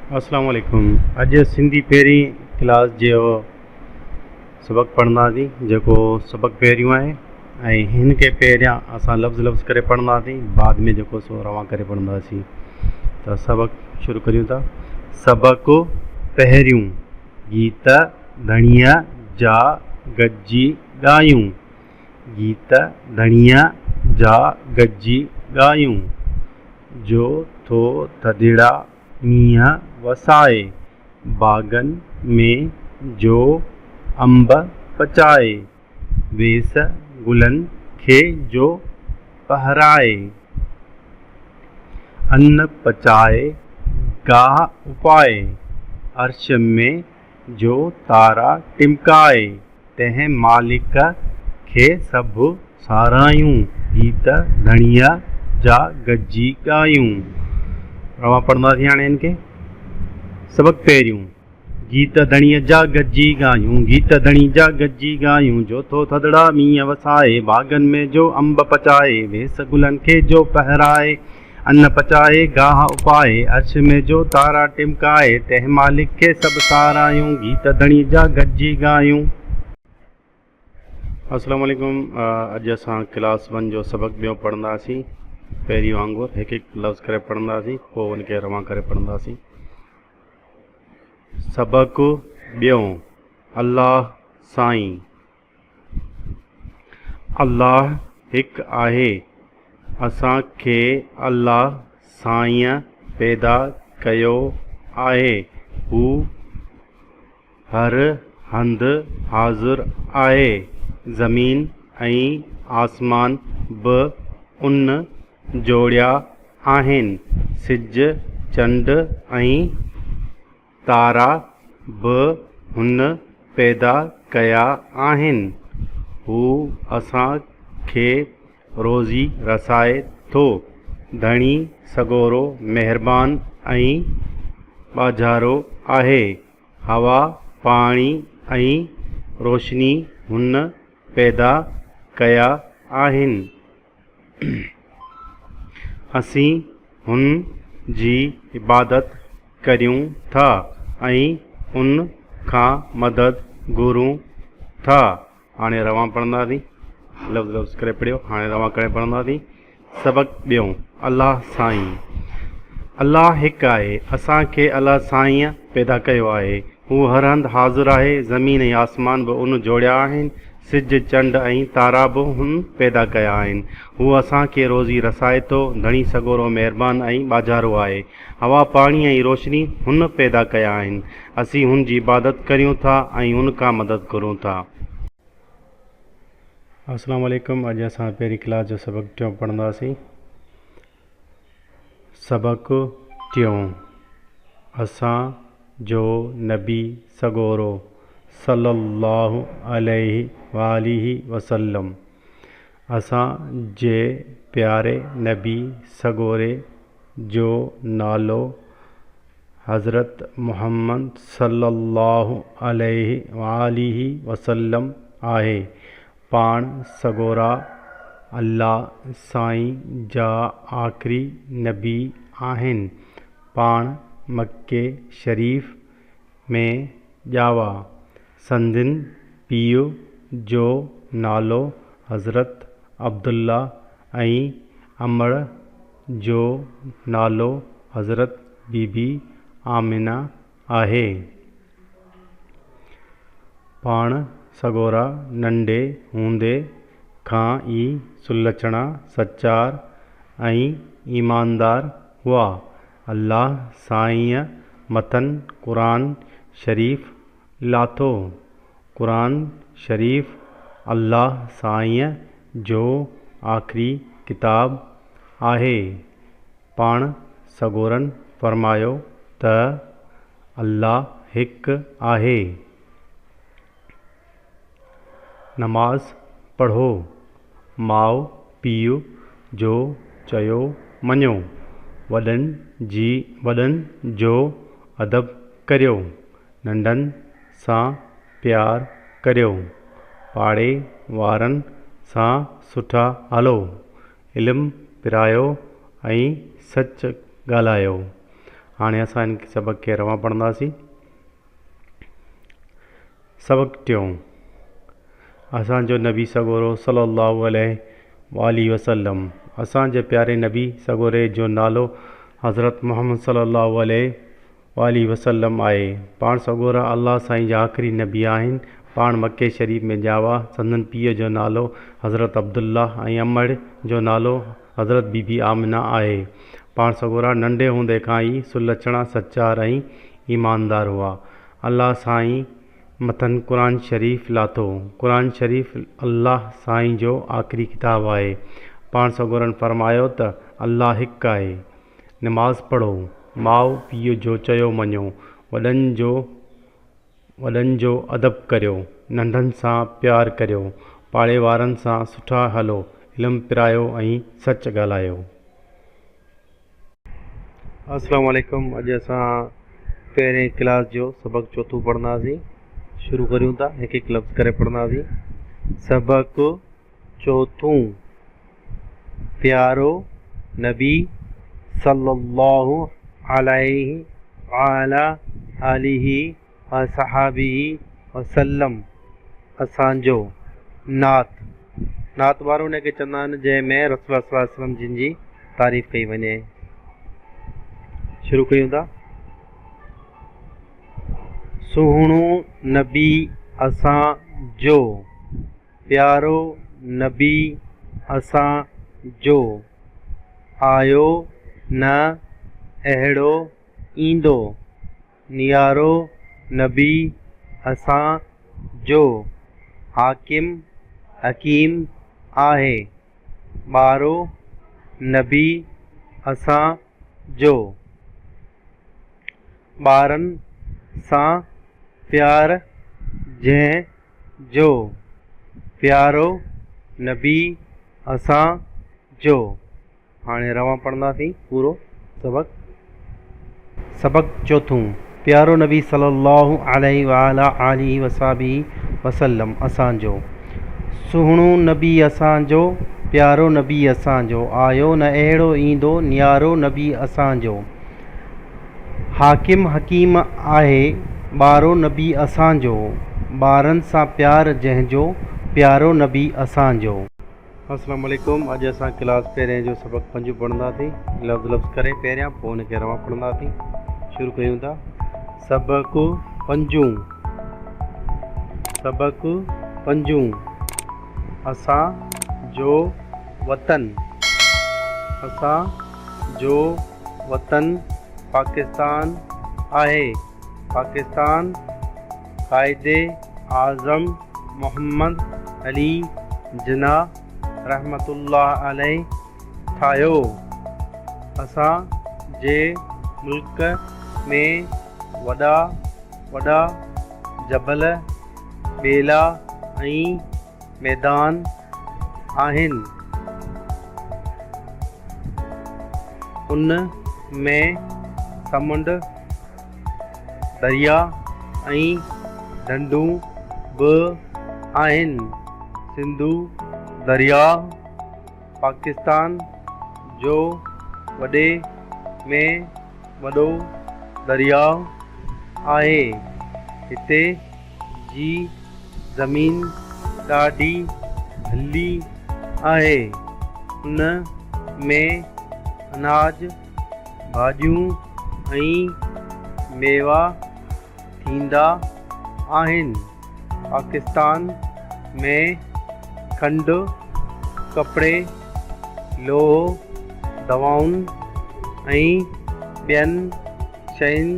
अस्सलाम वालेकुम। अॼु सिंधी पहिरीं क्लास जो सबक़ु पढ़ंदासीं, जेको सबक़ु पहिरियों आहे ऐं हिन खे पहिरियां असां लफ़्ज़ लफ़्ज़ करे पढ़ंदासीं, बाद में जेको सो रवां करे पढ़ंदासीं। त सबक़ु शुरू करियूं था। सबक़ु पहिरियों। गीत धणीअ जा गॾिजी ॻायूं। गीत धणीअ जा गॾिजी ॻायूं। जो थो थधिड़ा मींहं वसाए, बाग़नि में जो अंब पचाए, वेस गुलनि खे जो पहराए, अन्न पचाए गाह उपाए, अर्श में जो तारा टिमकाए, तंहिं मालिक खे सभु सारायूं। गीत धणीअ जा गॾिजी ॻायूं। रवां पढ़ंदासीं हाणे हिन खे। सबक़ु पहिरियों। गीत धणीअ जा गॾिजी ॻायूं। गीत धणी जा गॾिजी ॻायूं। जो थो थधिड़ा मींहं वसाए, बाग़नि में जो अंब पचाए, वेस गुलनि खे जो पहराए, अन्न पचाए गाह उपाए, अर्श में जो तारा टिमकाए, तंहिं मालिक खे सभु सारायूं। गीत धणी जा गॾिजी ॻायूं। अस्सलाम वालेकुम। अॼु असां क्लास 1 जो सबक़ु ॿियो पढ़ंदासीं। पहिरीं वांगुरु हिकु हिकु लफ़्ज़ करे पढ़ंदासीं, पोइ उनखे रवां करे पढ़ंदासीं। सबक़ु ॿियों। अल्लाह साईं। अल्लाह हिकु आहे। असांखे अल्लाह साईं पैदा कयो आहे। हू हर हंधि हाज़िर आहे। ज़मीन ऐं आसमान बि उन जोड़िया आहिनि। सिज चंड ऐं तारा बि हुन पैदा कया आहिनि। हू असांखे रोज़ी रसाए थो। धणी सगोरो महिरबान ऐं ॿाझारो आहे। हवा पाणी ऐं रोशनी हुन पैदा कया आहिनि। असीं हुन जी इबादत करियूं था ऐं उन खां मदद घुरूं था। हाणे रवां पढ़ंदासीं। लफ़्ज़ लफ़्ज़ करे पढ़ियो, हाणे रवां करे पढ़ंदासीं। सबक़ु ॿियों। अल्लाह साईं। अल्लाह हिकु आहे। असांखे अल्लाह साईं पैदा कयो आहे। हू हर हंधि हाज़िर आहे। ज़मीन ऐं आसमान बि उन जोड़िया आहिनि। सिज चंड ऐं तारा बि हुन पैदा कया आहिनि। हू असांखे रोज़ी रसाए थो। धणी सगोरो महिरबान ऐं ॿाझारो आहे। हवा पाणी ऐं रोशनी हुन पैदा कया आहिनि। असीं हुन जी इबादत करियूं था ऐं हुन खां मदद घुरूं था। अस्सलाम वालेकुम। अॼु असां पहिरीं क्लास जो सबक़ु टियों पढ़ंदासीं। सबक़ु टियों। असां जो नबी सगोरो सल्लल्लाहु अलैहि वालिहि वसल्लम। असां जे प्यारे नबी सगोरे जो नालो हज़रत मुहम्मद सल्लल्लाहु अलैहि वालिहि वसल्लम आहे। पाण सगोरा अल्लाह साईं जा आख़िरी नबी आहिनि। पाण मके शरीफ़ में ॼावा। संदनि पीउ जो नालो हज़रत अब्दुल्ला ऐं अमड़ जो नालो हज़रत बीबी आमिना आहे। पाण सगोरा नंढे हूंदे खां ई सुलछणा सचार ऐं ईमानदार हुआ। अल्लाह साईं मथन क़ुरान शरीफ़ लाथो। क़ुरान शरीफ़ अल्लाह साईं जो आख़िरी किताब आहे। पाण सगोरन फरमायो त अल्लाह हिकु आहे। नमाज़ पढ़ो। माउ पीउ जो चयो मञो। वॾनि जो अदब करियो। नंढनि सां प्यार करियो। पाड़े वारनि सां सुठा हलो। इल्मु पिरायो ऐं सच ॻाल्हायो। हाणे असां हिन सबक़ खे रवां पढ़ंदासीं। सबक़ टियों। असांजो नबी सगोरो सल्लल्लाहु अलैहि वसल्लम, असांजे प्यारे नबी सगोरे जो नालो हज़रत मुहम्मद सल्लल्लाहु अलैहि वसल्लम आहे। पाण सगोरा अल्लाह साईं जा आख़िरी नबी आहिनि। पाण मके शरीफ़ में ॼावा। संदन पीउ जो नालो हज़रत अब्दुल्ला ऐं अमड़ जो नालो हज़रत बीबी आमिना आहे। पाण सगोरा नंढे हूंदे खां ई सुलक्षणा सचार ऐं ईमानदार हुआ। अल्लाह साईं मथनि क़ुरान शरीफ़ लाथो। क़ुरान शरीफ़ अल्लाह साईं जो आख़िरी किताबु आहे। पाण सगोरनि फरमायो त अल्लाह हिकु आहे। नमाज़ पढ़ो, माउ पीउ जो चयो मञो, वॾनि जो अदब करियो, नंढनि सां प्यार करियो, पाड़े वारनि सां सुठा हलो, इल्मु पिरायो ऐं सच ॻाल्हायो। अस्सलामु अलैकुम। अॼु असां पहिरें क्लास जो सबक़ चोथों पढ़ंदासीं। शुरू करियूं था। हिकु हिकु लफ़्ज़ करे पढ़ंदासीं। सबक़ चोथों। प्यारो नबी सल्लल्लाहु अलैहि वसल्लम असांजो नात वारो हुनखे चवंदा आहिनि जंहिंमें रसूल सल्लल्लाहु अलैहि वसल्लम जिन जी तारीफ़ कई वञे। शुरू कयूं था। सुहिणो नबी असांजो, प्यारो नबी असांजो, आयो न अहिड़ो ईंदो, नियारो नबी असांजो, हाकिम हकीम आहे, ॿारो नबी असांजो, ॿारनि सां प्यार जंहिंजो, प्यारो नबी असांजो। हाणे रवां पढ़ंदासीं पूरो सबक़। सबक़ चोथों। प्यारो नबी सल्लल्लाहु अलैहि वसल्लम असांजो। सुहिणो नबी असांजो, प्यारो नबी असांजो, आयो न अहिड़ो ईंदो, नियारो नबी असांजो, हाकिम हकीम आहे, ॿारो नबी असांजो, ॿारनि सां प्यार जंहिंजो, प्यारो नबी असांजो। अस्सलामु अलैकुम। अॼु असां क्लास पहिरें जो सबक़ 5 पढ़ंदासीं। लफ़्ज़ करे पहिरियां पोइ हुनखे रवां पढ़ंदासीं। शुरू कयूं था। सबक़ 5। सबक़ 5। असांजो वतन। असांजो वतन पाकिस्तान आहे। पाकिस्तान क़ाइदे आज़म मोहम्मद अली जिन्ना रहमतुल्लाह अलैहि ठाहियो। असांजे मुल्क में वॾा वॾा जबल, ॿेला ऐं मैदान आहिनि। उन में समुंड, दरिया ऐं ढंढूं बि आहिनि। सिंधु दरिया पाकिस्तान जो वॾे में वॾो दरिया आहे। हिते जी ज़मीन ॾाढी भली आहे। उन में अनाज, भाॼियूं ऐं मेवा थींदा आहिनि। पाकिस्तान में खंडु, कपिड़े, लोहो, दवाउनि ऐं ॿियनि शयुनि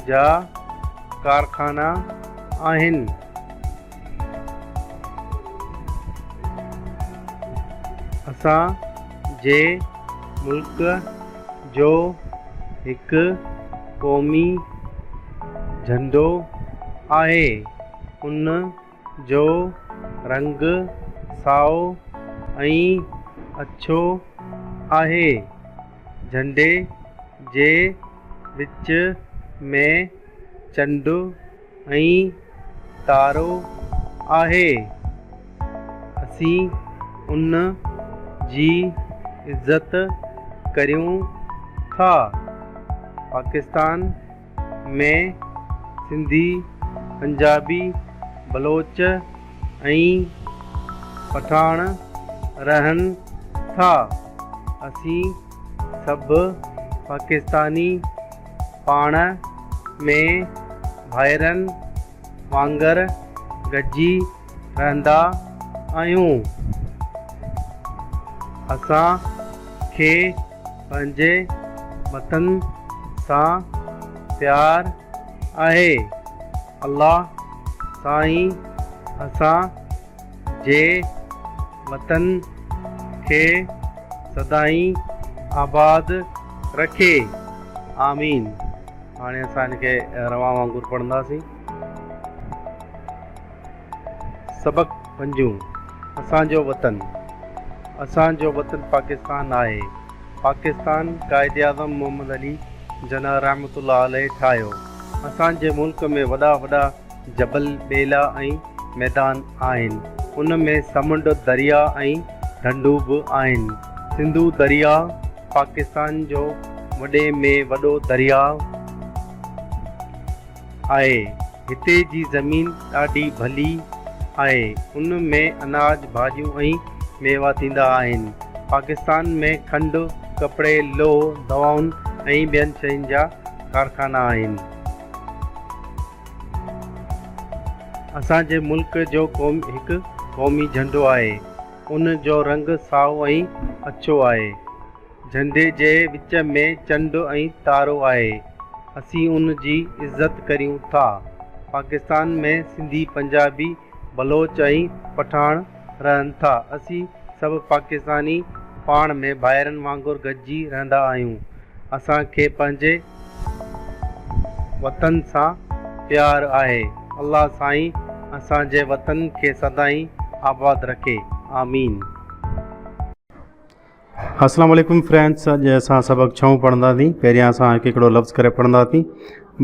जा कारखाना आहिनि। असांजे मुल्क जो हिकु क़ौमी झंडो आहे। उन जो रंग साओ ऐं अछो आहे। झंडे जे विच में चंडु ऐं तारो आहे। असीं उन जी इज़त करियूं था। पाकिस्तान में सिंधी, पंजाबी, बलोच ऐं पठान रहनि था। असीं सभु पाकिस्तानी पाण में भाइरनि वांगुरु गॾिजी रहंदा आहियूं। असां खे पंहिंजे वतन सां प्यार आहे। अल्लाह साईं असां जे वतन खे सदाईं आबाद रखे। आमीन। हाणे असां हिनखे रवां वांगुरु पढ़ंदासीं। सबक पंजूं। असांजो वतन पाकिस्तान आहे। पाकिस्तान कायदे आज़म मोहम्मद अली जना रहमतुल्लाह अलैह ठाहियो। असांजे मुल्क में वॾा वॾा जबल, ॿेला ऐं मैदान आहिनि। उन में समुंड, दरिया ऐं ढंढूं बि आहिनि। सिंधु दरिया पाकिस्तान जो वॾे में वॾो दरिया आहे। हिते जी ज़मीन ॾाढी भली आहे। उन में अनाज, भाॼियूं ऐं मेवा थींदा आहिनि। पाकिस्तान में खंडु, कपिड़े, लोह, दवाउनि ऐं ॿियनि शयुनि जा कारखाना आहिनि। असांजे मुल्क जो हिकु क़ौमी झंडो आहे। उन जो रंग साओ ऐं अछो आहे। झंडे जे विच में चंड ऐं तारो आहे। असीं उन जी इज़त करियूं था। पाकिस्तान में सिंधी, पंजाबी, बलोच ऐं पठान रहनि था। असीं सभु पाकिस्तानी पाण में भाइरनि वांगुरु गॾिजी रहंदा आहियूं। असांखे पंहिंजे वतन सां प्यार आहे। अल्लाह साईं असांजे वतन खे सदाईं आबाद रखे। आमीन। अस्सलाम वालेकुम फ्रेंड्स। अॼु असां सबक 6 पढ़ंदासीं। पहिरियां असां हिकिड़ो लफ़्ज़ करे पढ़ंदासीं,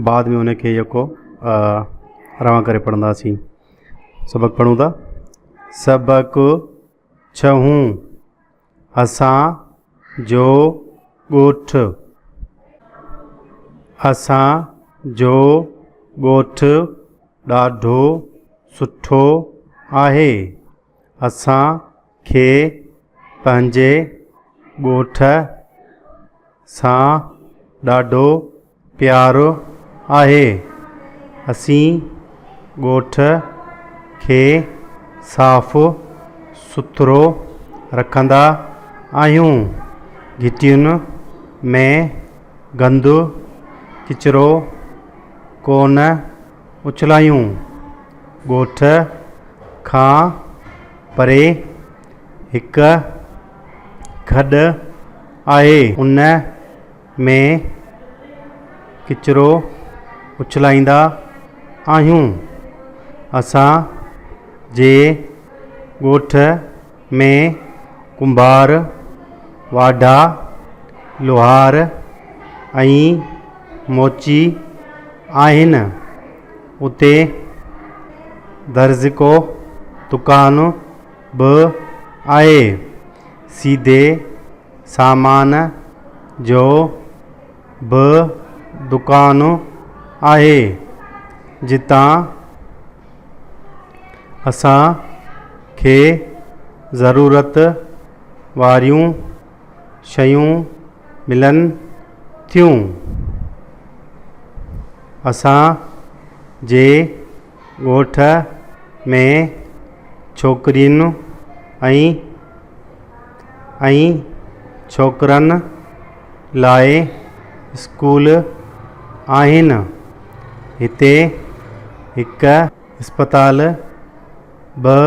बाद में उनखे जेको रवां करे पढ़ंदासीं। सबक पढ़ूं था। सबक 6। असां जो ॻोठ। असां जो ॻोठ ॾाढो सुठो आहे। असां खे पंहिंजे ॻोठ सां ॾाढो प्यारो आहे। असीं ॻोठ खे साफ़ सुथरो रखंदा आहियूं। घिटियुनि में गंदु किचिरो कोन उछलायूं। ॻोठ खां परे हिकु खॾ आहे। उन में किचिरो उछलाईंदा आहियूं। असां जे ॻोठ में कुंभार, वाढा, लोहार ऐं मोची आहिनि। उते दर्ज़को दुकान बि आहे। सीधे सामान जो बि दुकान आहे, जितां असां खे ज़रूरत वारियूं शयूं मिलनि थियूं। असां जे ॻोठ में छोकिरियुनि ऐं छोकिरनि लाइ स्कूल आहिनि। हिते हिकु अस्पताल बि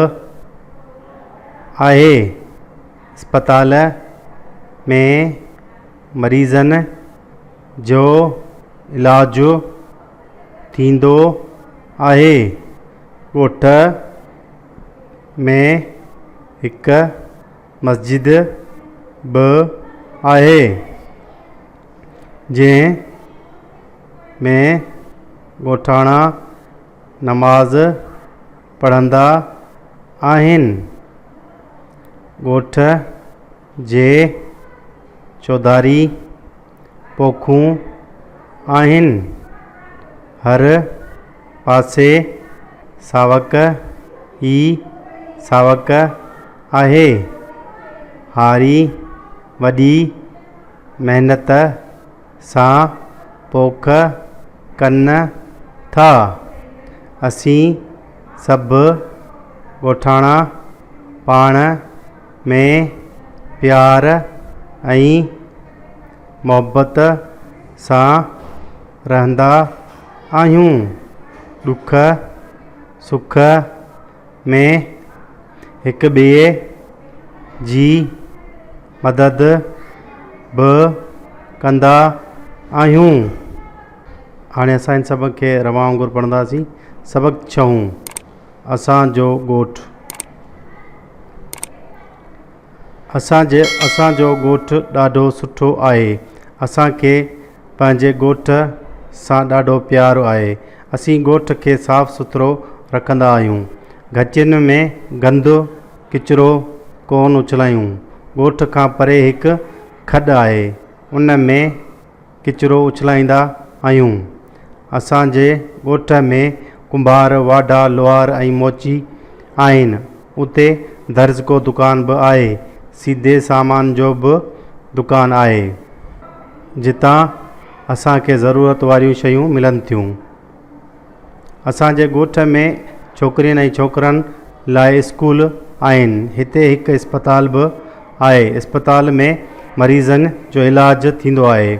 आहे। अस्पताल में मरीज़नि जो इलाजु थींदो आहे। ॻोठ में हिकु मस्जिद बि आहे, जंहिं में ॻोठाणा नमाज़ पढ़ंदा आहिनि। ॻोठ जे चौधारी पोखूं आहिनि। हर पासे सावक ई सावक आहे। हारी वॾी महिनत सां पोख कनि था। असीं सभु ॻोठाणा पाण में प्यार ऐं मुहबत सां रहंदा आहियूं। ॾुख सुख में हिक ॿिए जी मदद बि कंदा आहियूं। हाणे असां इन सबक़ खे रवां वांगुरु पढ़ंदासीं। सबक़ 6 असांजो ॻोठु। असांजो ॻोठु ॾाढो सुठो आहे। असांखे पंहिंजे ॻोठ सां ॾाढो प्यारु आहे। असीं ॻोठ खे साफ़ सुथिरो रखंदा आहियूं। गचियुनि में गंदु किचिरो कोन उछलायूं। ॻोठ खां परे हिकु खॾ आहे, उन में किचिरो उछलाईंदा आहियूं। असांजे ॻोठ में कुंभार, वाढा, लोहार ऐं मोची आहिनि। उते दर्ज को दुकान बि आहे। सीधे सामान जो बि दुकान आहे, जितां असांखे ज़रूरत वारियूं शयूं मिलनि थियूं। असांजे ॻोठ में छोकिरियुनि ऐं छोकिरनि लाइ स्कूल आहिनि। हिते हिकु इस्पताल बि आहे। इस्पताल में मरीज़नि जो इलाजु थींदो आहे।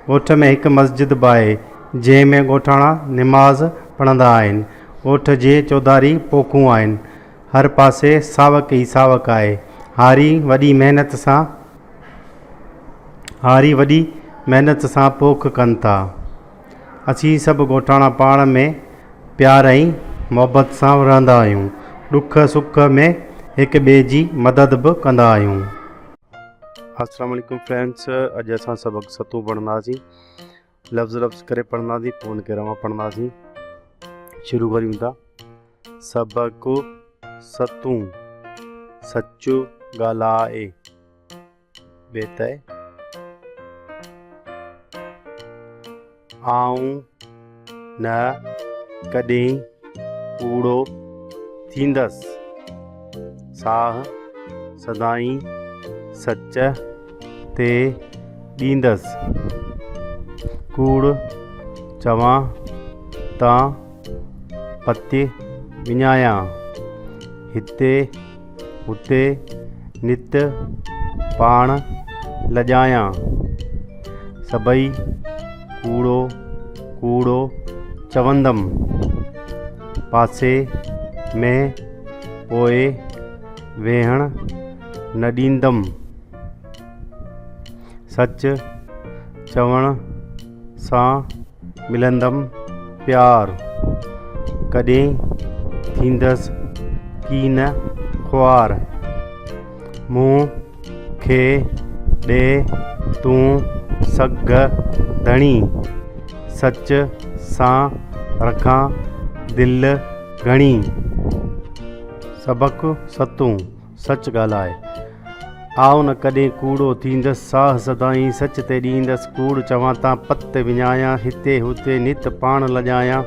ॻोठ में हिकु मस्जिद बि आहे, जंहिं में ॻोठाणा निमाज़ पढ़ंदा आहिनि। ॻोठ जे चौधारी पोखूं आहिनि। हर पासे सावक ई सावक आहे। हारी वॾी महिनत सां पोख कनि था। असीं सभु ॻोठाणा पाण में प्यार ऐं मुहबत सां रहंदा आहियूं। ॾुख सुख में हिक ॿिए जी मदद बि कंदा आहियूं। अस्सलाम वालेकुम फ्रेंड्स, अॼु असां सबक़ 7 पढ़ंदासीं। लफ़्ज़ करे पढ़ंदासीं, पोइ उनखे रवां पढ़ंदासीं। शुरू करियूं था। सबक़ 7 सच ॻाल्हाए। बेतय आऊं न कॾहिं कूड़ो थींदसि। साह सदाईं सच ते ॾींदसि। कूड़ चवां तां पति विञायां। हिते हुते नित पाण लॼायां। सभई कूड़ो कूड़ो चवंदमि। पासे में पोइ वेहण न ॾींदमि। सच चवण सां मिलंदमि प्यार। कॾहिं थींदसि कीन ख्वार। मूं खे ॾे तूं सग धणी। सच सां रखां दिलि घणी। सबक़ 7 सच ॻाल्हाए। आऊं न कॾहिं कूड़ो थींदसि। साह सदाईं सच ते ॾींदसि। कूड़ चवां तां पत विञायां। हिते हुते नित पाण लॼायां।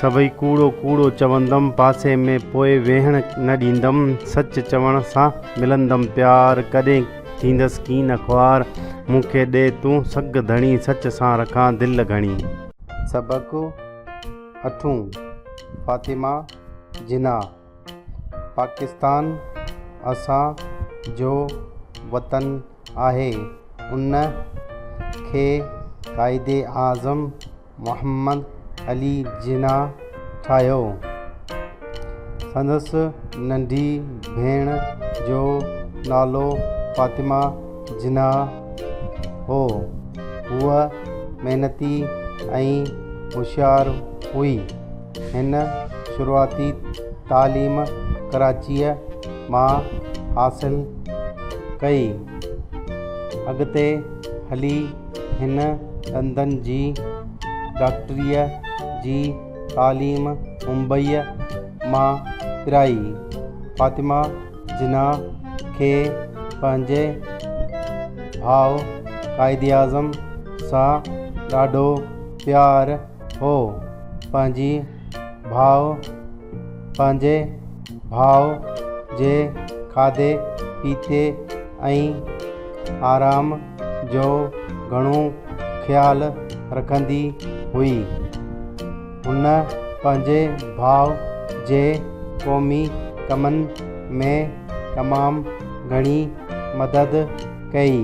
सभई कूड़ो कूड़ो चवंदमि। पासे में पोइ वेहण न ॾींदमि। सच चवण सां मिलंदमि प्यार। कॾहिं थींदसि कीन ख्वार। मूंखे ॾे तूं सग धणी। सच सां रखां दिलि घणी। सबक़ 8 फातिमा जिन्ना। पाकिस्तान असां जो वतन आहे। उन खे काइदे आज़म मोहम्मद अली जिन्ना ठाहियो। संदसि नंढी भेण जो नालो फातिमा जिन्ना हो। हूअ महिनती ऐं होशियारु हुई। हिन शुरूआती तालीम कराचीअ मां हासिल कई। अॻिते हली हिन ॾंदनि जी डॉक्टरीअ जी तालीम मुंबईअ मां पिराई। फातिमा जिन्ना खे पंहिंजे भाउ क़ाइदे आज़म सां ॾाढो प्यार हो। पंहिंजे भाउ जे खाधे पीते ऐं आराम जो घणो ख़्यालु रखंदी हुई। हुन पंहिंजे भाउ जे क़ौमी कमनि में तमामु घणी मदद कई।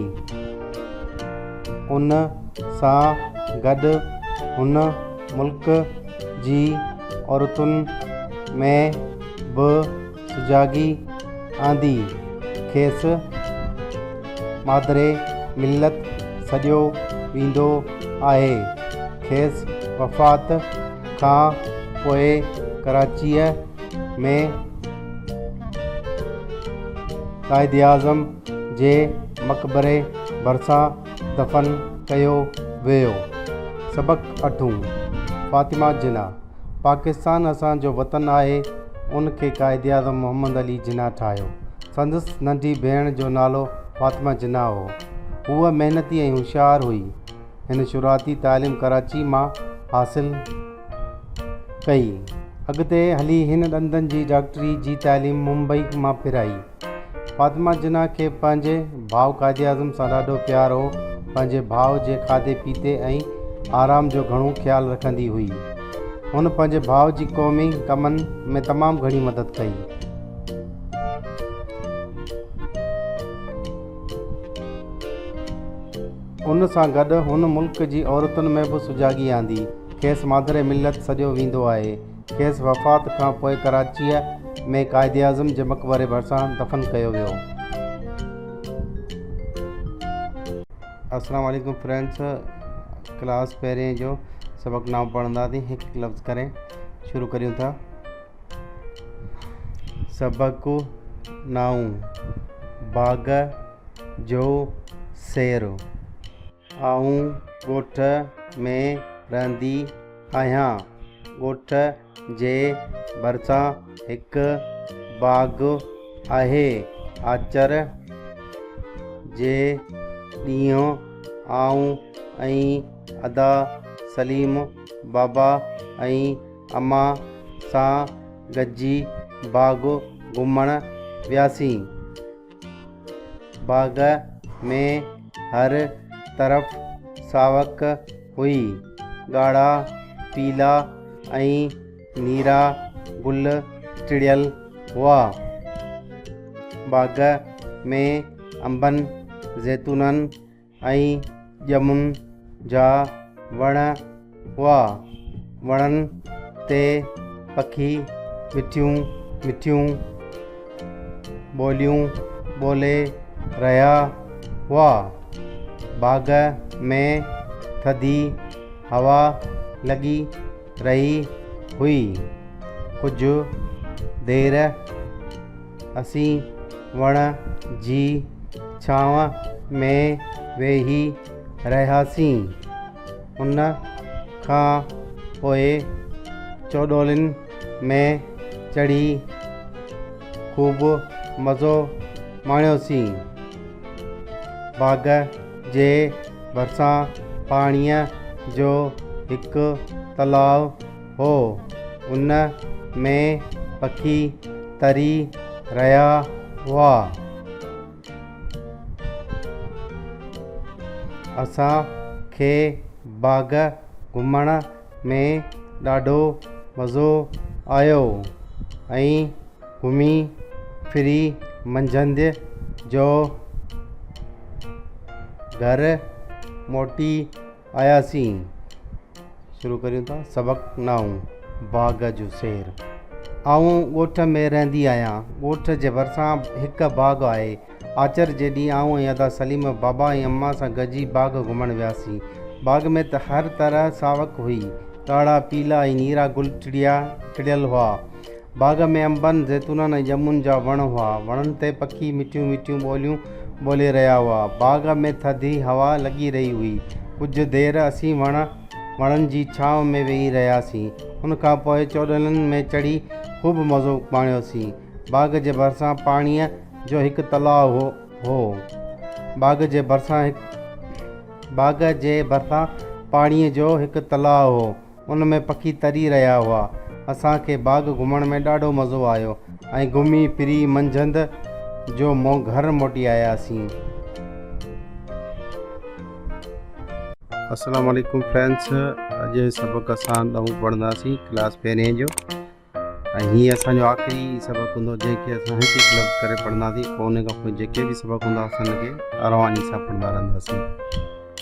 उन सां गॾु हुन मुल्क जी औरतुनि में बि सुजाॻी आंदी। खेसि मादरे मिलत सॾियो वेंदो आहे। खेसि वफ़ात खां पोइ कराचीअ में क़ाइदे आज़म जे मक़बरे भरिसां दफ़न कयो वियो। सबक़ 8 फ़ातिमा जिन्ना। पाकिस्तान असांजो वतन आहे। उनखे क़ाइदे आज़म मोहम्मद अली जिन्ना ठाहियो। संदसि नंढी भेण जो नालो फ़ातिमा जिन्ना हो। हूअ महिनती ऐं होशियारु हुई। हिन शुरूआती तालीम कराची मां हासिल कई। अॻिते हली हिन ॾंदनि जी डॉक्टरी जी तालीम मुंबई मां पिराई। फ़ातिमा जिन्ना खे पंहिंजे भाउ क़ाइदे आज़म सां ॾाढो प्यारु हो। पंहिंजे भाउ जे खाधे पीते ऐं आराम जो घणो ख़्यालु रखंदी हुई। हुन पंहिंजे भाउ जी क़ौमी कमनि में तमामु घणी मदद कई। उन सां गॾु हुन मुल्क जी औरतुनि में बि सुजाॻी आंदी। खेसि मादरे मिलत सॾियो वेंदो आहे। खेसि वफ़ात खां पोइ कराचीअ में क़ाइदे आज़म जे मक़बरे भरिसां दफ़न कयो वियो। अस्सलाम वालेकुम फ्रेंड्स। क्लास पहिरें जो सबक़ नाम पढ़ंदासीं। हिकु लफ़्ज़ करें शुरू करियूं था। सबक़ 9 बाग़ जो सैर। आऊं ॻोठ में रहंदी आहियां। ॻोठ जे भरिसां हिकु बाग़ आहे। आचर जे ॾींहुं आऊं ऐं अदा सलीम बाबा ऐं अम्मा सां गॾिजी बाग़ घुमणु वियासीं। बाग़ में हर तरफ़ सावक हुई। ॻाढ़ा पीला ऐं नीरा गुल टिड़ियल हुआ। बाग़ में अंबनि ज़ैतूननि ऐं ॼमुनि जा वण हुआ। वणनि ते पखी मिठियूं मिठियूं ॿोलियूं ॿोले रहिया हुआ। बाग़ में थधी हवा लॻी रही हुई। कुझु देरि असीं वण जी छांव में वेही रहियासीं। उन खां पोइ चौडोलिनि में चढ़ी ख़ूब मज़ो माणियोसीं। बाग़ जे भरिसां पाणीअ जो हिकु तलाउ हो। उन में पखी तरी रहिया हुआ। असांखे बाग़ घुमण में ॾाढो मज़ो आयो ऐं घुमी फिरी मंझंदि जो घर मोटी आयासीं। शुरू करियूं था। सबक़ 9 बाग़ जो सैर। आऊं ॻोठ में रहंदी आहियां। ॻोठ जे भरिसां हिकु बाग़ आहे। आचर जे ॾींहुं आऊं ऐं अदा सलीम बाबा ऐं अम्मा सां गॾिजी बाग़ घुमणु वियासीं। बाग़ में त हर तरह सावक हुई। ॻाढ़ा पीला ऐं नीरा गुल टिड़ियल हुआ। बाग़ में अंबनि ज़ैतूननि ऐं ॼमुनि जा वण हुआ। वणनि ते पखी मिठियूं मिठियूं ॿोलियूं ॿोले रहिया हुआ। बाग़ में थधी हवा लॻी रही हुई। कुझु देरि असीं वणनि जी छांव में वेही रहियासीं। उन खां पोइ चौडोलिनि में चढ़ी ख़ूब मज़ो माणियोसीं। बाग़ जे भरिसां पाणीअ जो हिकु तलाउ हो। बाग़ जे भरिसां बाग़ जे भरिसां पाणीअ जो हिकु तलाउ हो, उन में पखी तरी रहिया हुआ। असांखे बाग़ घुमण में ॾाढो मज़ो आयो ऐं घुमी फिरी मंझंदि जो घर मोटी आयासीं। अस्सलाम वालेकुम फ्रेंड्स, अॼु सबक़ असां ॾहों पढ़ंदासीं क्लास 1 जो, ऐं हीअं असांजो आख़िरी सबक़ हूंदो जंहिंखे असां हिकु हिकु लफ़्ज़ करे पढ़ंदासीं। पोइ उन खां पोइ जेके बि सबक़ हूंदा असां हुनखे रवानी सां पढ़ंदा रहंदासीं।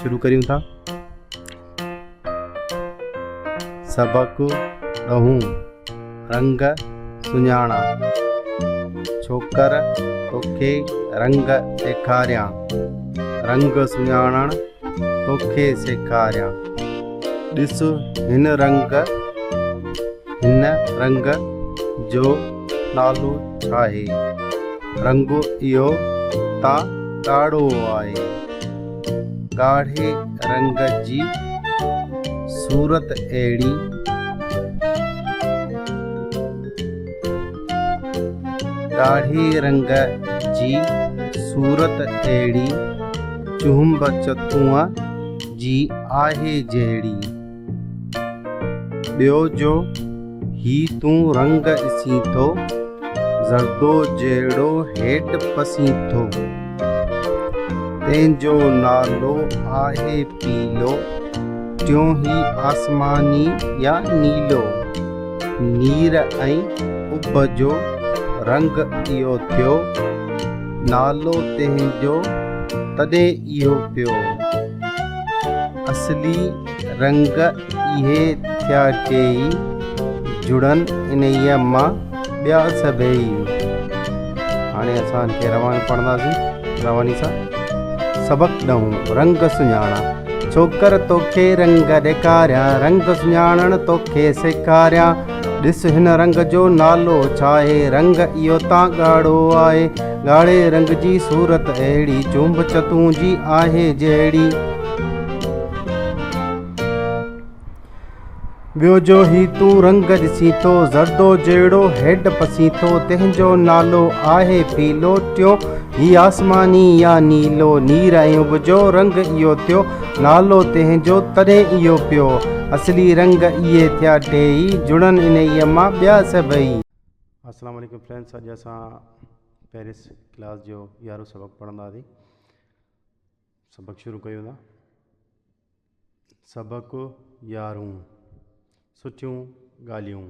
शुरू करियूं था। सबक़ ॾहों, रंग सुञाणा। छोकर तोखे रंग ॾेखारियां, रंग सुञाणण तोखे सेखारियां। ॾिस हिन रंग जो नालो छा आहे? रंग इहो ता ॻाढ़ो आहे। ॻाढ़े रंग जी सूरत अहिड़ी, ॻाढ़े रंग जी सूरत अहिड़ी, चुंब चतुअ जी आहे जहिड़ी। ॿियो जो ही तूं रंग ॾिसी थो, ज़रदो जहिड़ो हेठि पसी थो। तंहिंजो नालो आहे पीलो, टियों ही आसमानी या नीलो। नीर ऐं उब जो रंग इहो थियो, नालो तंहिंजो तॾहिं इहो पियो। असली रंग इहे थिया टेई, जुड़नि इन्हीअ मां ॿिया सभई। हाणे असां हिनखे रवानी सां। सबक़ ॾहों, रंग सुञाणा। छोकर तोखे रंग ॾेखारियां, रंग सुञाणण तोखे सेखारियां। ॾिस हिन रंग जो नालो छा आहे? रंग इहो तां ॻाढ़ो आहे। ॻाढ़े रंग जी सूरत अहिड़ी, चुंब चतुअ जी आहे जहिड़ी। ॿियो जो ही तूं रंग ॾिसी थो, ज़रदो जहिड़ो हेठि पसी थो। तंहिंजो नालो आहे पीलो, टियों ही आसमानी या नीलो। नीर ऐं उब जो रंग इहो थियो, नालो तंहिंजो तॾहिं इहो पियो। असली रंग इहे थिया टेई, जुड़नि इन्हीअ मां ॿिया सभई। अस्सलाम वालेकुम फ्रेंड्स, अॼु असां पेरिस क्लास जो 11 सबक़ पढ़ंदासीं। सबक़ शुरू कयूं था। सबक़ 11, सुठियूं ॻाल्हियूं।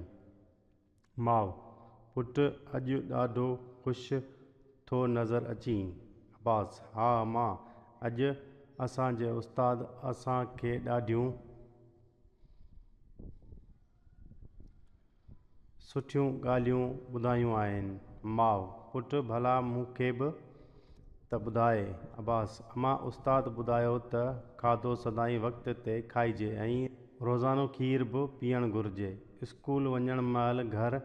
माउ: पुटु अॼु ॾाढो ख़ुशि थो नज़र अची। अब्बास: हा मां, अॼु असांजे उस्ताद असांखे ॾाढियूं सुठियूं ॻाल्हियूं ॿुधायूं आहिनि। माउ: पुटु भला मूंखे बि त ॿुधाए। अब्बास: अमां, उस्ताद ॿुधायो त खाधो सदाईं वक़्त ते खाइजे ऐं रोज़ानो खीर बि पीअणु घुरिजे। स्कूल वञण महिल घर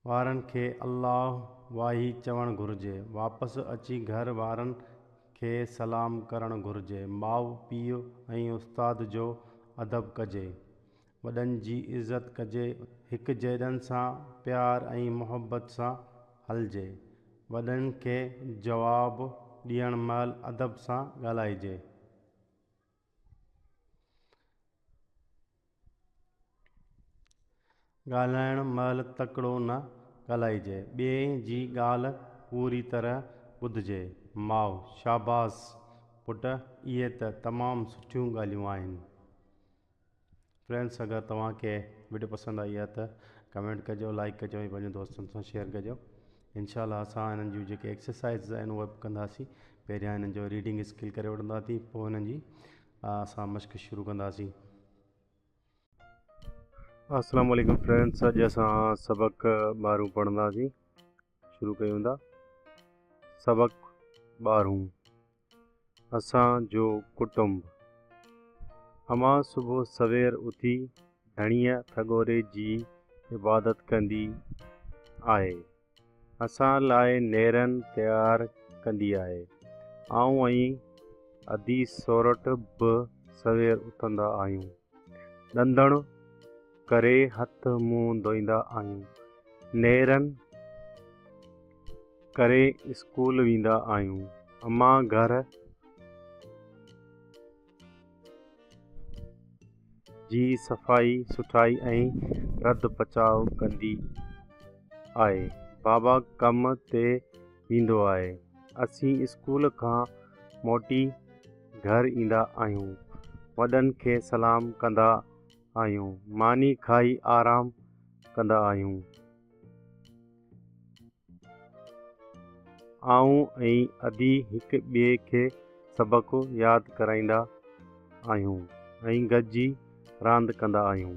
वारनि खे अल्लाह वाही चवणु घुरिजे। वापसि अची घर वारनि खे सलाम करणु घुरिजे। माउ पीउ ऐं उस्ताद जो अदब कजे। वॾनि जी इज़त कजे। हिक जहिड़नि सां प्यार ऐं मुहबत सां हलिजे। वॾनि खे जवाबु ॾियण महिल अदब सां ॻाल्हाइजे। ॻाल्हाइण महिल तकिड़ो न ॻाल्हाइजे। ॿिए जी ॻाल्हि पूरी तरह ॿुधिजे। माउ: शाबाश पुटु, इहे त तमामु सुठियूं ॻाल्हियूं आहिनि। फ्रेंड्स, अगरि तव्हांखे वीडियो पसंदि आई आहे त कमेंट कजो, लाइक कजो ऐं पंहिंजे दोस्तनि सां शेयर कजो। इंशाअल्लाह असां हिननि जूं जेके एक्सरसाइज़ आहिनि उहे कंदासीं। पहिरियां हिननि जो रीडिंग स्किल करे वठंदासीं, पोइ हिननि जी असां मश्क शुरू कंदासीं। अस्सलाम वालेकुम फ्रेंड्स, अॼु असां सबक़ 12 पढ़ंदासीं। शुरू कयूं था। सबक़ 12, असांजो कुटुंब। अमां सुबुह सवेर उथी धणीअ ठॻोरे जी इबादत कंदी आहे। असां लाइ नेरनि तयारु कंदी आहे। आऊं ऐं अधी सोरठ बि सवेर उथंदा आहियूं। ॾंदण करे हथ मुंहुं धोईंदा आहियूं। नेरनि करे स्कूल वेंदा आहियूं। अम्मा घर जी सफ़ाई सुथराई ऐं रध पचाव कंदी आहे। बाबा कम ते वेंदो आहे। असीं स्कूल खां मोटी घर ईंदा आहियूं। वॾनि खे सलाम कंदा आहियूं। मानी खाई आराम कंदा आहियूं। आऊं ऐं अदी हिक ॿिए खे सबक़ यादि कराईंदा आहियूं ऐं गॾिजी रांदि कंदा आहियूं।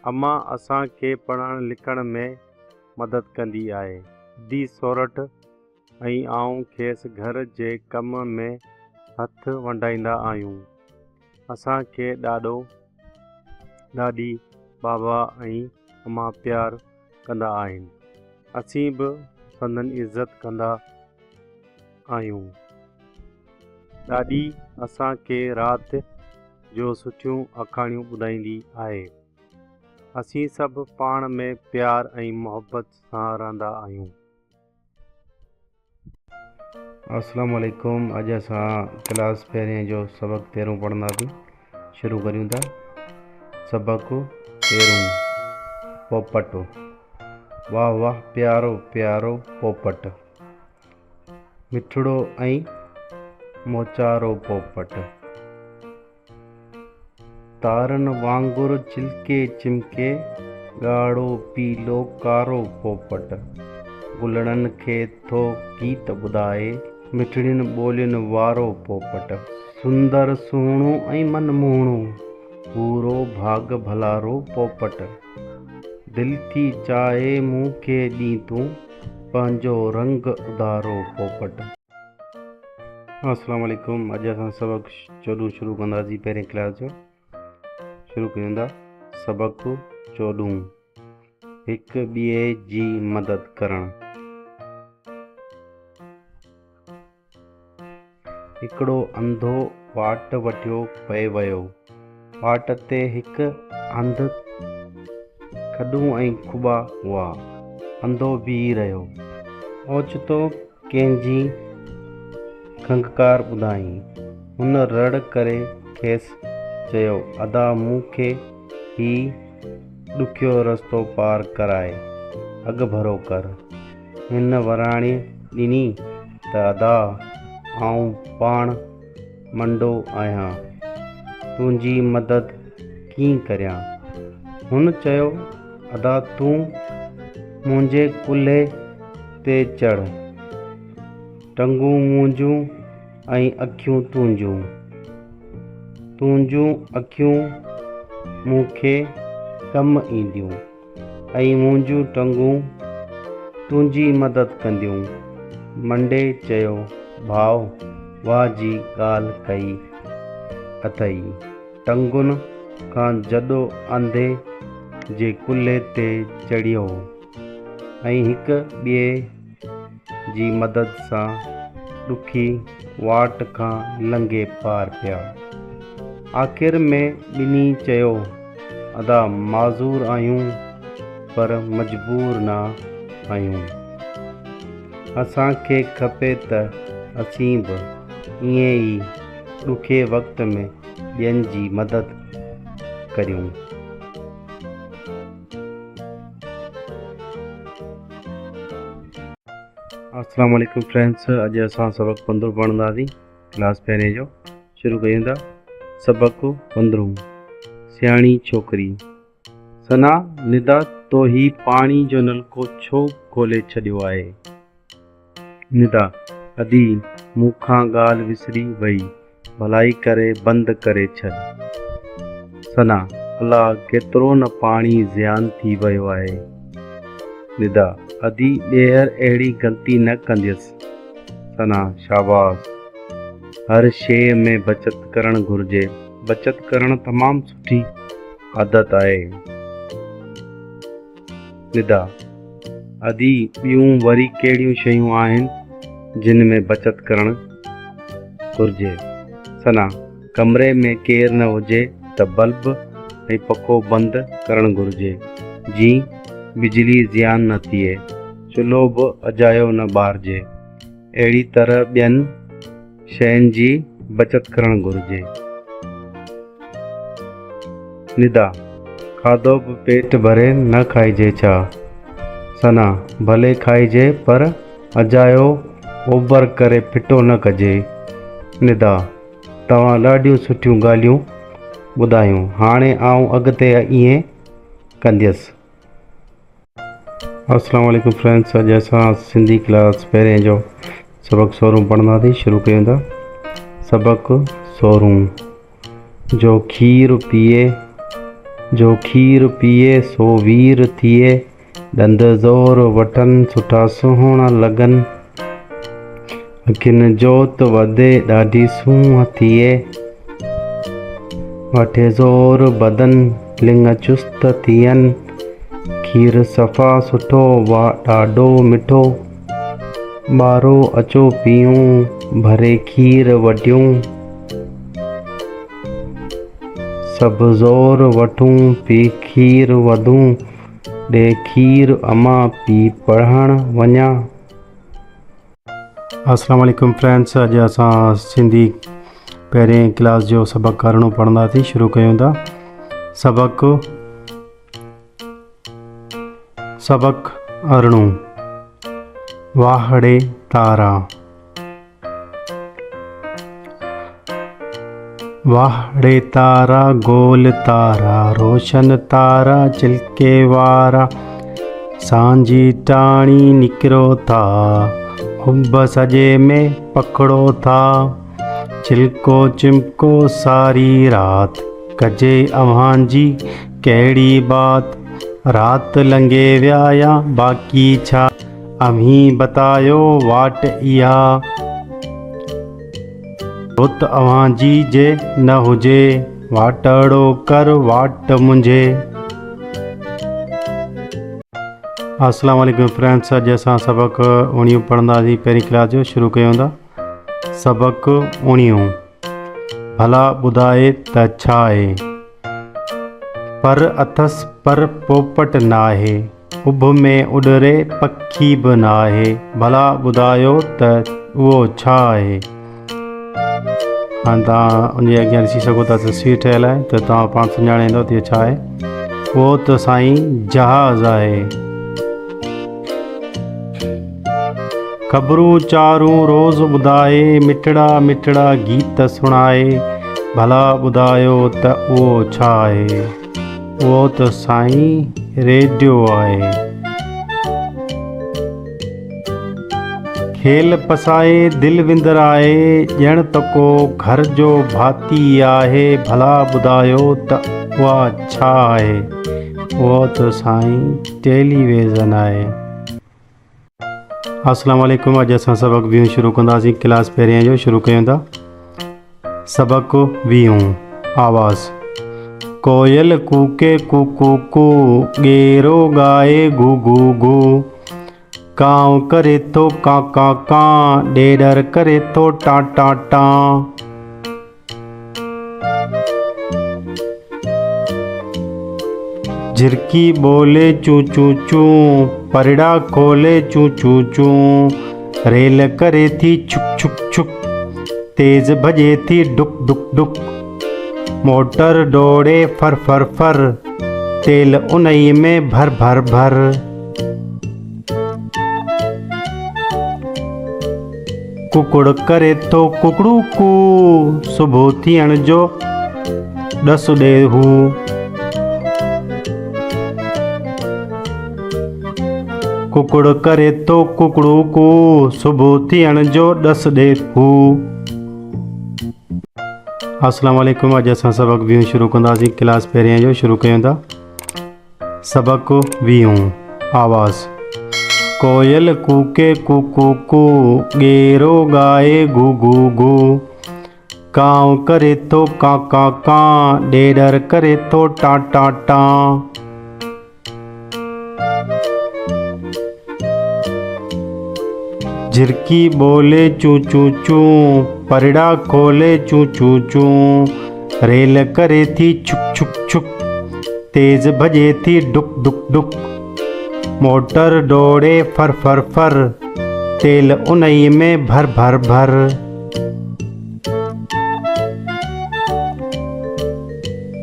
अम्मा असांखे पढ़ण लिखण में मदद कंदी आहे। दी सोरठ ऐं आऊं खेसि घर जे कम में हथ वंडाईंदा आहियूं। असांखे ॾाॾो ॾाॾी बाबा ऐं अम्मा प्यार कंदा आहिनि। असीं बि संदनि इज़त कंदा आहियूं। ॾाॾी असांखे राति जो सुठियूं आखाणियूं ॿुधाईंदी आहे। असीं सभु पाण में प्यार ऐं मोहबत सां रहंदा आहियूं। अस्सलाम वालेकुम। अॼु असां क्लास पहिरें जो सबक़ 13 पढ़ंदासीं। शुरू करियूं था। सबक़ 13 पोपट। वाह वाह प्यारो प्यारो पोपट, मिठड़ो ऐं मोचारो पोपट, तारन वांगुरु चिलके चिमके, ॻाढ़ो पीलो कारो पोपट, गुलड़नि खे थो गीत ॿुधाए, मिठड़ियुनि ॿोलियुनि वारो पोपट, सुंदर सुहिणो ऐं मनमोहणो, पूरो भाग भलारो पोपट, दिलि थी चाहे मूं खे ॾीं तूं, पंहिंजो रंग उधारो पोपट। अस्सलाम वालेकुम। अॼु असां सबक़ 14 शुरू कंदासीं। पहिरें क्लास जो शुरू कयूं था। सबक़ 14 हिक ॿिए जी मदद करणु। हिकिड़ो अंधो वाट वटियो पए वियो। वाट ते हिकु हंधि खॾूं ऐं खुॿा हुआ। अंधो बीह रहियो। ओचितो कंहिंजी खंगकार ॿुधाई। हुन रड़ करे खेसि चयो, अदा मूंखे ही ॾुखियो रस्तो पार कराए अॻु भरो कर। हिन वराणी ॾिनी त अदा आऊं पाण मंडो आहियां, तुंहिंजी मदद कीअं करियां। हुन चयो, अदा तूं मुंहिंजे कुल्हे ते चढ़, टंगूं मुंहिंजूं ऐं अखियूं तुंहिंजूं, तुंहिंजूं अखियूं मूंखे कमु ईंदियूं ऐं मुंहिंजूं टंगूं तुंहिंजी मदद कंदियूं। मंडे चयो, भाउ वाह जी ॻाल्हि कई अथई। टंगुनि खां जॾो अंधे जे कुल्हे ते चढ़ियो ऐं हिक ॿिए जी मदद सां ॾुखी वाट खां लंघे पार पिया। आख़िर में ॿिन्ही चयो, अदा माज़ूर आहियूं पर मजबूर न आहियूं। असांखे खपे त असीं बि ईअं ई ॾुखे वक़्त में ॿियनि जी मदद करियूं। अस्सलाम वालेकुम फ्रेंड्स। अॼु असां सबक़ 15 पढ़ंदासीं। क्लास पहिरें जो शुरू कयूं था। सबक़ 15 सियाणी छोकिरी। सना, निदा तो ही पाणी जो नलको छो खोले छॾियो आहे। निदा, अदी मूंखां ॻाल्हि विसरी वई, भलाई करे बंदि करे छॾ। सना, अलाह केतिरो न पाणी ज़ियान थी वियो आहे। निदा, अदी ॿेहर अहिड़ी ग़लती न कंदसि। सना, शाबाश, हर शइ में बचत करणु घुरिजे। बचत करणु तमामु सुठी आदत आहे। निदा, अदी ॿियूं वरी कहिड़ियूं शयूं आहिनि जिन में बचत करणु घुरिजे। सना, कमरे में केरु न हुजे त बल्ब ऐं पखो बंदि करणु घुरिजे। जी, बिजली ज़ियान न थिए, चुल्हो बि अजायो न ॿारिजे। अहिड़ी तरह ॿियनि शयुनि जी बचत करणु घुरिजे। निदा, खाधो बि पेट भरे न खाइजे छा? सना, भले खाइजे पर अजायो ओभर करे फिटो न कजे। निदा, तव्हां ॾाढियूं सुठियूं ॻाल्हियूं ॿुधायूं, हाणे आउं अॻिते ईअं कंदसि। अस्सलाम वालेकुम फ्रेंड्स, अॼु असां सिंधी क्लास पहिरें जो सबक 100 पढ़ंदासीं। शुरू कयूं था। सबक 100। जो खीर पीए सो वीर थिए, ॾंद ज़ोर वठनि सुठा सुहिणा लॻनि, अखियुनि जोत वधे ॾाढी सूंहं थिए, वठे ज़ोर बदन लिंग चुस्त थियनि, खीर सफ़ा सुठो ॾाढो मिठो, ॿारो अचो पियूं भरे खीर वठूं, सभु ज़ोर वठूं पी खीर वधूं, ॾे खीर अमा पी पढ़णु वञा। अस्सलाम वालेकुम फ्रेंड्स, अॼु असां सिंधी पहिरें क्लास जो सबक करणो पढ़ंदासीं। शुरू कयूं था। सबक 18। वाहड़े तारा। वाहड़े तारा गोल तारा, रोशन तारा चिलके वारा, सांझी टाणी निकिरो था, हुब सजे में पकड़ो था, चिलको चिमको सारी रात, कजे अव्हां जी कहिड़ी बात, रात लंघे विया बाक़ी छा, अम्ही बतायो वाट इहा, रुत अव्हां जी जे न हुजे, वाटड़ो कर वाट मुंहिंजे। अस्सलाम वालेकुम फ्रेंड्स, अॼु असां सबक 19 पढ़ंदासीं पहिरीं क्लास जो। शुरू कयूं था। सबक 19। भला ॿुधाए त छा आहे? पर अथसि पर पोपट नाहे, उभ में उॾरे पखी बि नाहे, भला ॿुधायो त उहो छा आहे? हाणे तव्हां उनजे अॻियां ॾिसी सघो था, तस्वीर ठहियल आहे, त तव्हां पाण सुञाणींदव त इहो छा आहे। उहो त साईं जहाज़ आहे। ख़बरूं चारूं रोज़ ॿुधाए, मिठड़ा मिठड़ा गीत सुणाए, भला ॿुधायो त उहो छा आहे? उहो त साईं रेडियो आहे। खेल पसाए दिलि विंदराए, ॼण त को घर जो भाती आहे, भला ॿुधायो त उहा छा आहे? उहो त साईं टेलीविज़न आहे। अस्सलाम वालेकुम, अॼु असां सबक 20 शुरू कंदासीं। क्लास पहिरें जो शुरू कयूं था। सबक 20। आवाज़। कोयल कूके कू कू कू, गेरो गाए गू गू गू, कांव करे थो कां कां कां, ॾेडर करे थो टां टां टां, झिरकी बोले चू चू चू, परड़ा खोले चू चू चू, रेल करे थी छुक छुक छुक, तेज भजे थी डुक डुक डुक, मोटर दौड़े फर फर फर, तेल उनई में भर भर भर, कुकुड़ करे थो कुकड़ू कू, सुबुह थियण जो ॾस ॾे हू, कुकुड़ करे थो कुकड़ू कू, सुबुह थियण जो ॾस ॾे हू। अस्सलाम वालेकुम, अॼु असां सबक 20 शुरू कंदासीं। क्लास पहिरें जो शुरू कयूं था। सबक 20। आवाज़। कोयल कूके कू कू कू, गेरो गाए गू गू गू, कांव करे थो कां कां कां, ॾेडर करे थो टां टां टां, झिरकी बोले चू चू चू, परड़ा खोले चू चू चू, रेल करे थी छुक छुक छुक, तेज भजे थी डुक डुक डुक, मोटर दौड़े फर फर फर, तेल उनई में भर भर भर।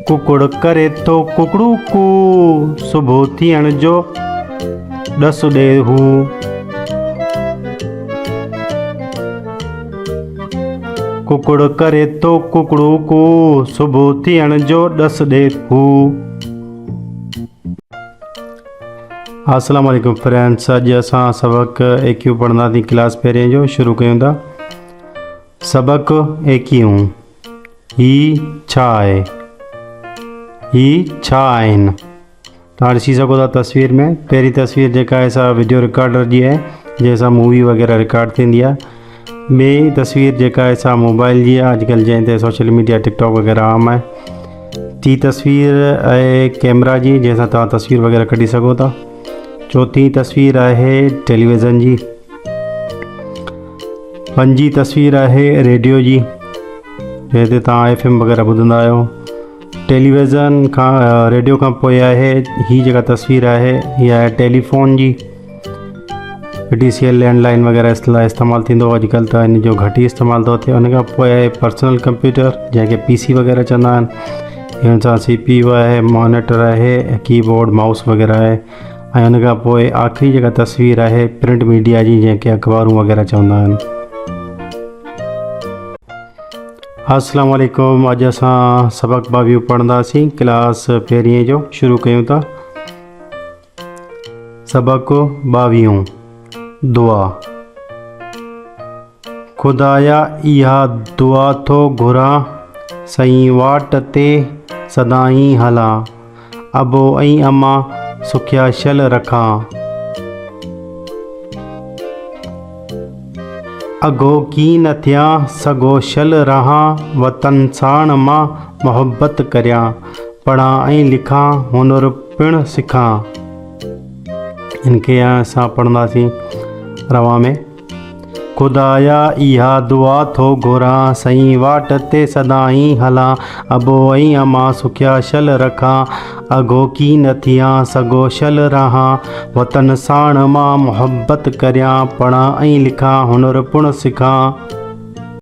कुकुड़ करे तो कुकड़ू कू, सुबह थियण जो ॾस ॾे हू। कुकुड़ करे तो कुकड़ू कू, सुबह थियण जो ॾस ॾे हू। अस्सलाम वालेकुम फ्रेंड्स, अॼु असां सबक 21 पढ़ंदासीं क्लास पहिरें जो शुरू कयूं था। सबक 21 ही छा आहे, ही छा आहिनि। तव्हां ॾिसी सघो था तस्वीर में। पहिरीं तस्वीर जेका आहे सा वीडियो रिकॉर्डर जी आहे, जंहिंसां मूवी वग़ैरह रिकॉर्ड थींदी आहे। ॿी तस्वीर जेका आहे सा मोबाइल जी आहे, अॼुकल्ह जंहिं ते सोशल मीडिया टिकटॉक वग़ैरह आम आहे। टी तस्वीर आहे कैमरा जी, जंहिंसां तव्हां तस्वीर वग़ैरह कढी सघो था। चौथी तस्वीर आहे टेलीविज़न जी। पंजी तस्वीर आहे रेडियो जी, जंहिं ते तव्हां FM वग़ैरह ॿुधंदा आहियो। टेलीविज़न खां रेडियो खां पोइ आहे ही जेका तस्वीर आहे, हीअ आहे टेलीफोन जी। DCL लैंडलाइन वग़ैरह इस्तेमालु थींदो, अॼुकल्ह त इन जो घटि ई इस्तेमालु थो थिए। उन खां पोइ आहे पर्सनल कंप्यूटर, जंहिंखे PC वग़ैरह चवंदा आहिनि। हिन सां CPU आहे, मॉनिटर आहे, कीबोर्ड माउस वग़ैरह आहे। ऐं उन खां पोइ आख़िरी जेका तस्वीर आहे प्रिंट मीडिया जी, जंहिंखे अख़बारूं वग़ैरह चवंदा आहिनि। अस्सलाम वालेकुम, अॼु असां सबक 22 पढ़ंदासीं, क्लास पहिरीं जो शुरू कयूं था। सबक 22 दुआ। खुदाया इहा दुआ थो घुरां, सही वाट ते सदाई हलां, अबो ऐं अम्मा सुखिया शल रखां। अगो की न थियां, सगो शल रहां, वतन साण मां मोहब्बत करियां, पढ़ां ऐं लिखां, हुनुर पिण सिखां। इनके असां पढ़ंदासीं रवा में। खुदाया इहा दुआ थो घुरां, सही वाट ते सदाई हलां, अबो ऐं अम्मा सुखिया शल रखां, अगो की न थियां, सगो शल रहां, वतन साण मां मोहब्बत करियां, पढ़ां ऐं लिखां, हुनुर पिण सिखां।